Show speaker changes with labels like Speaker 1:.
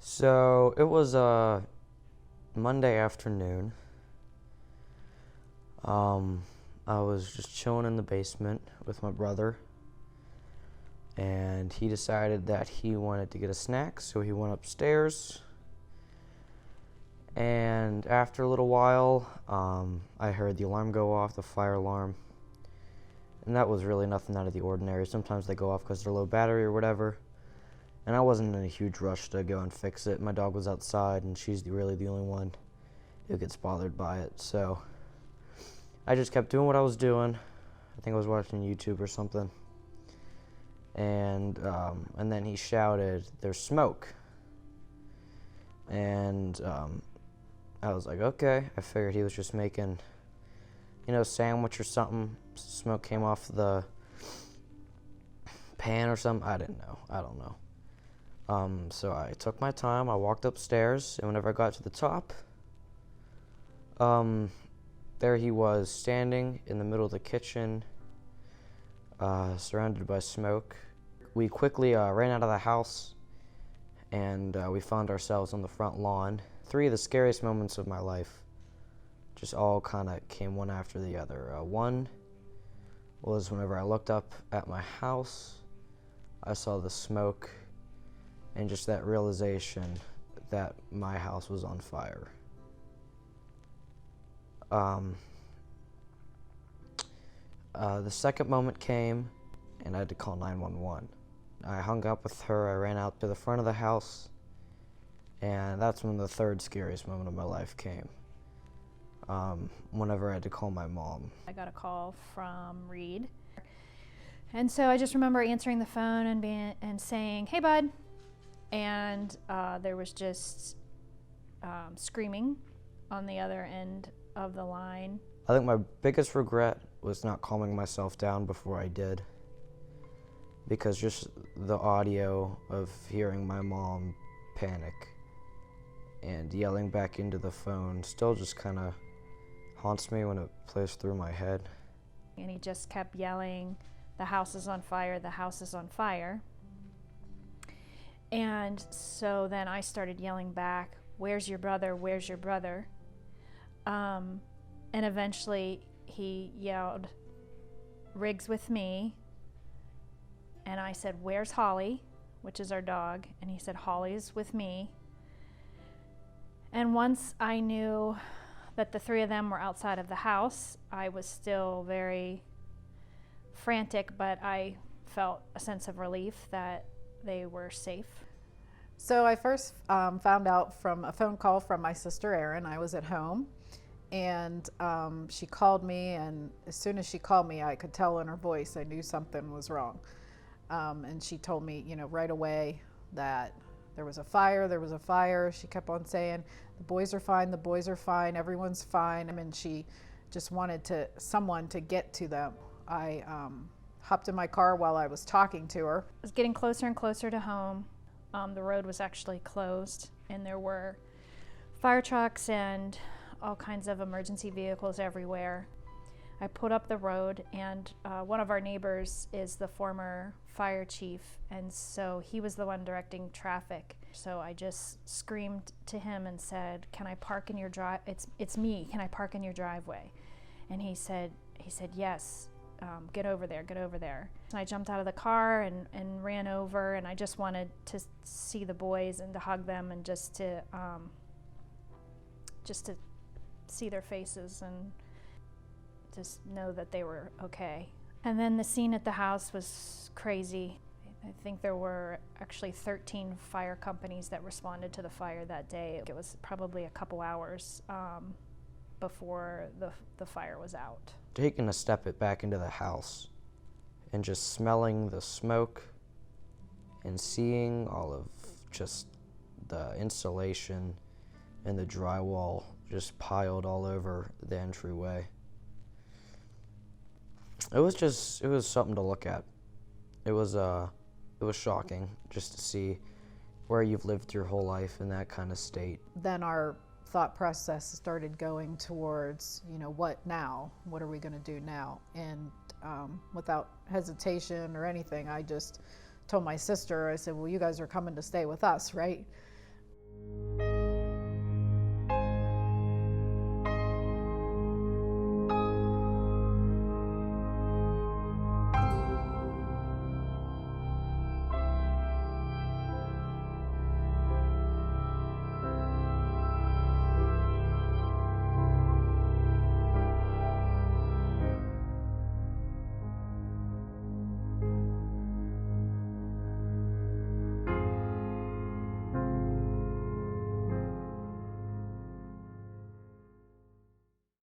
Speaker 1: So it was a Monday afternoon. I was just chilling in the basement with my brother, and he decided that he wanted to get a snack, so he went upstairs. And after a little while, I heard the alarm go off, the fire alarm, and that was really nothing out of the ordinary. Sometimes they go off because they're low battery or whatever. And I wasn't in a huge rush to go and fix it. My dog was outside, and she's really the only one who gets bothered by it. So I just kept doing what I was doing. I think I was watching YouTube or something. And then he shouted, "There's smoke." And I was like, okay. I figured he was just making, sandwich or something. Smoke came off the pan or something. I don't know. So I took my time. I walked upstairs, and whenever I got to the top, there he was standing in the middle of the kitchen, surrounded by smoke. We quickly ran out of the house, and we found ourselves on the front lawn. 3 of the scariest moments of my life just all kind of came one after the other. One was whenever I looked up at my house, I saw the smoke, and just that realization that my house was on fire. The second moment came, and I had to call 911. I hung up with her. I ran out to the front of the house, and that's when the third scariest moment of my life came. Whenever I had to call my mom.
Speaker 2: I got a call from Reed, and so I just remember answering the phone and saying, "Hey, bud," and there was just screaming on the other end of the line.
Speaker 1: I think my biggest regret was not calming myself down before I did, because just the audio of hearing my mom panic and yelling back into the phone still just kind of haunts me when it plays through my head.
Speaker 2: And he just kept yelling, "The house is on fire, the house is on fire." And so then I started yelling back, "Where's your brother? Where's your brother?" And eventually he yelled, "Riggs with me." And I said, "Where's Holly?" which is our dog. And he said, "Holly's with me." And once I knew that the 3 of them were outside of the house, I was still very frantic, but I felt a sense of relief that they were safe.
Speaker 3: So I first found out from a phone call from my sister Erin. I was at home, and she called me, and as soon as she called me, I could tell in her voice I knew something was wrong. And she told me, right away that there was a fire. She kept on saying, "The boys are fine, everyone's fine." And she just wanted someone to get to them. I hopped in my car while I was talking to her.
Speaker 2: It was getting closer and closer to home. The road was actually closed, and there were fire trucks and all kinds of emergency vehicles everywhere. I pulled up the road, and one of our neighbors is the former fire chief, and so he was the one directing traffic. So I just screamed to him and said, "Can I park in your drive? It's me. Can I park in your driveway?" And he said, "Yes. Get over there. And I jumped out of the car and ran over, and I just wanted to see the boys and to hug them and just to see their faces and just know that they were okay. And then the scene at the house was crazy. I think there were actually 13 fire companies that responded to the fire that day. It was probably a couple hours before the fire was out.
Speaker 1: Taking a step back into the house and just smelling the smoke and seeing all of just the insulation and the drywall just piled all over the entryway. It was something to look at. It was shocking just to see where you've lived your whole life in that kind of state.
Speaker 3: Then our thought process started going towards, what now? What are we going to do now? And without hesitation or anything, I just told my sister, I said, "Well, you guys are coming to stay with us, right?"